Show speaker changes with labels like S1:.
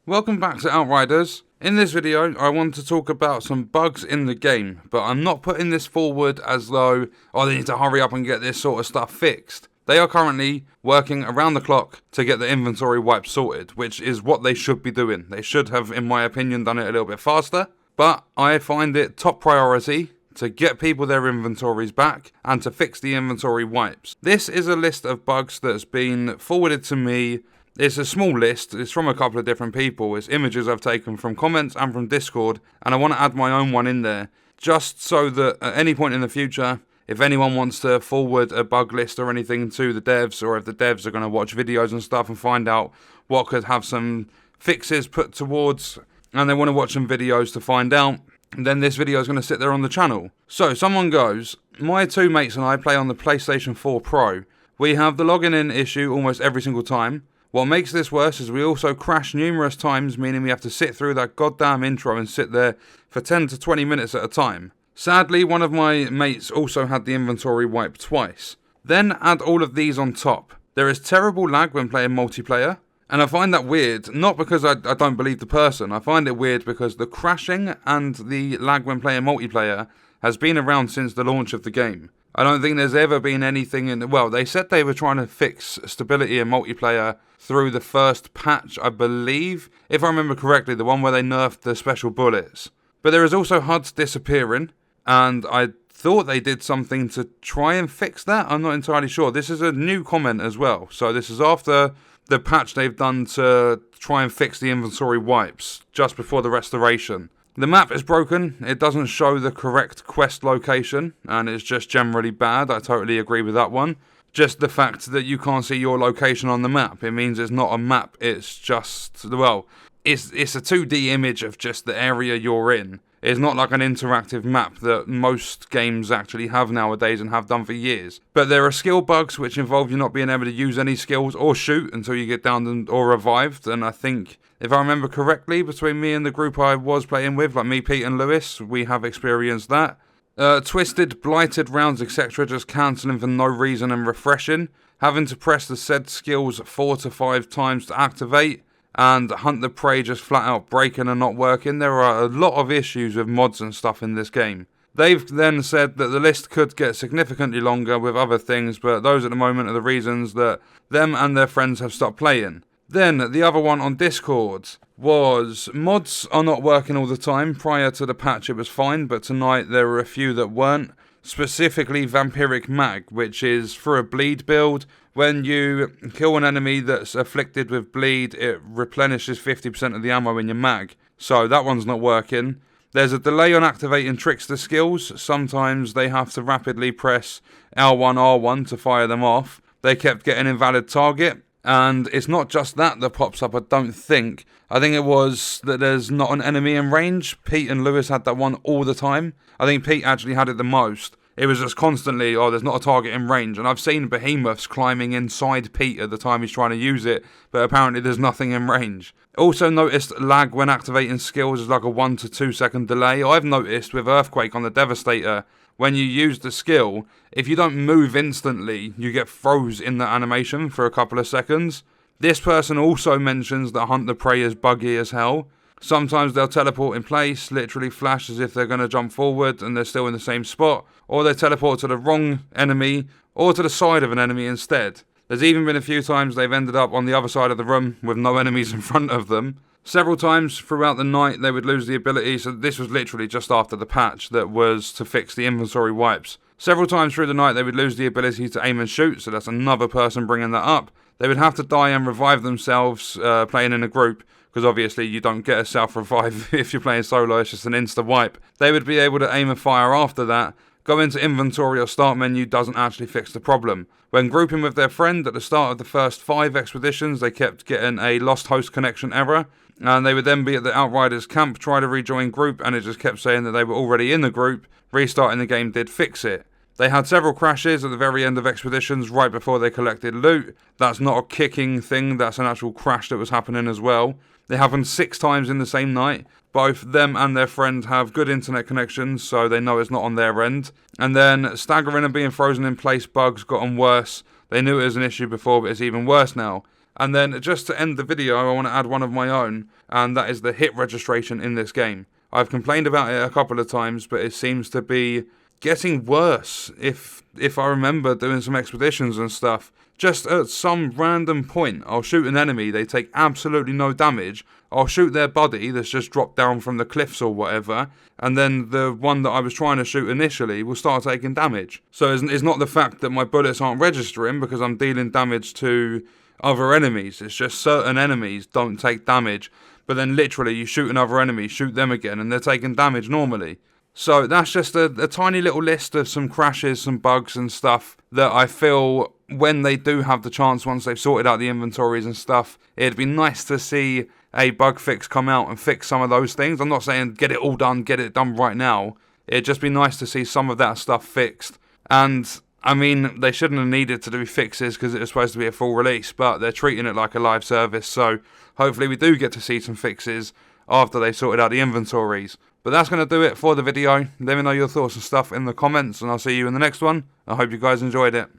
S1: Welcome back to Outriders. In this video, I want to talk about some bugs in the game, but I'm not putting this forward as though, they need to hurry up and get this sort of stuff fixed. They are currently working around the clock to get the inventory wipe sorted, which is what they should be doing. They should have, in my opinion, done it a little bit faster, but I find it top priority to get people their inventories back and to fix the inventory wipes. This is a list of bugs that's been forwarded to me. It's a small list, it's from a couple of different people, it's images I've taken from comments and from Discord, and I want to add my own one in there, just so that at any point in the future, if anyone wants to forward a bug list or anything to the devs, or if the devs are going to watch videos and stuff and find out what could have some fixes put towards, and they want to watch some videos to find out, then this video is going to sit there on the channel. So someone goes, my two mates and I play on the PlayStation 4 Pro. We have the login in issue almost every single time. What makes this worse is we also crash numerous times, meaning we have to sit through that goddamn intro and sit there for 10 to 20 minutes at a time. Sadly, one of my mates also had the inventory wipe twice. Then add all of these on top. There is terrible lag when playing multiplayer, and I find that weird, not because I don't believe the person, I find it weird because the crashing and the lag when playing multiplayer has been around since the launch of the game. I don't think there's ever been anything they said they were trying to fix stability in multiplayer through the first patch, I believe, if I remember correctly, the one where they nerfed the special bullets. But there is also HUDs disappearing, and I thought they did something to try and fix that. I'm not entirely sure. This is a new comment as well, so this is after the patch they've done to try and fix the inventory wipes, just before the restoration. The map is broken, it doesn't show the correct quest location, and it's just generally bad. I totally agree with that one. Just the fact that you can't see your location on the map, it means it's not a map, it's just, it's a 2D image of just the area you're in. It's not like an interactive map that most games actually have nowadays and have done for years. But there are skill bugs which involve you not being able to use any skills or shoot until you get down or revived. And I think, if I remember correctly, between me and the group I was playing with, like me, Pete and Lewis, we have experienced that. Twisted, blighted rounds, etc. just cancelling for no reason and refreshing. Having to press the said skills 4 to 5 times to activate. And Hunt the Prey just flat out breaking and not working. There are a lot of issues with mods and stuff in this game. They've then said that the list could get significantly longer with other things, but those at the moment are the reasons that them and their friends have stopped playing. Then the other one on Discord was mods are not working all the time. Prior to the patch it was fine, but tonight there were a few that weren't. Specifically Vampiric Mag, which is for a bleed build. When you kill an enemy that's afflicted with bleed, it replenishes 50% of the ammo in your mag. So that one's not working. There's a delay on activating trickster skills. Sometimes they have to rapidly press L1, R1 to fire them off. They kept getting invalid target. And it's not just that pops up, I don't think. I think it was that there's not an enemy in range. Pete and Lewis had that one all the time. I think Pete actually had it the most. It was just constantly, there's not a target in range. And I've seen behemoths climbing inside Pete at the time he's trying to use it, but apparently there's nothing in range. Also noticed lag when activating skills is like a 1 to 2 second delay. I've noticed with Earthquake on the Devastator, when you use the skill, if you don't move instantly, you get froze in the animation for a couple of seconds. This person also mentions that Hunt the Prey is buggy as hell. Sometimes they'll teleport in place, literally flash as if they're going to jump forward and they're still in the same spot, or they teleport to the wrong enemy, or to the side of an enemy instead. There's even been a few times they've ended up on the other side of the room with no enemies in front of them. Several times throughout the night they would lose the ability, so this was literally just after the patch that was to fix the inventory wipes. Several times through the night they would lose the ability to aim and shoot, so that's another person bringing that up. They would have to die and revive themselves playing in a group, because obviously you don't get a self-revive if you're playing solo, it's just an insta-wipe. They would be able to aim and fire after that. Go into inventory or start menu doesn't actually fix the problem. When grouping with their friend at the start of the first 5 expeditions, they kept getting a lost host connection error, and they would then be at the Outriders camp, try to rejoin group, and it just kept saying that they were already in the group. Restarting the game did fix it. They had several crashes at the very end of expeditions right before they collected loot. That's not a kicking thing, that's an actual crash that was happening as well. They happened 6 times in the same night. Both them and their friend have good internet connections, so they know it's not on their end. And then staggering and being frozen in place bugs gotten worse. They knew it was an issue before, but it's even worse now. And then just to end the video, I want to add one of my own, and that is the hit registration in this game. I've complained about it a couple of times, but it seems to be getting worse. If I remember doing some expeditions and stuff, just at some random point, I'll shoot an enemy, they take absolutely no damage. I'll shoot their buddy that's just dropped down from the cliffs or whatever, and then the one that I was trying to shoot initially will start taking damage. So it's not the fact that my bullets aren't registering because I'm dealing damage to other enemies. It's just certain enemies don't take damage, but then literally you shoot another enemy, shoot them again, and they're taking damage normally. So that's just a tiny little list of some crashes, some bugs and stuff that I feel when they do have the chance, once they've sorted out the inventories and stuff, it'd be nice to see a bug fix come out and fix some of those things. I'm not saying get it all done, get it done right now. It'd just be nice to see some of that stuff fixed. And I mean, they shouldn't have needed to do fixes because it was supposed to be a full release, but they're treating it like a live service, so hopefully we do get to see some fixes after they sorted out the inventories. But that's going to do it for the video. Let me know your thoughts and stuff in the comments, and I'll see you in the next one. I hope you guys enjoyed it.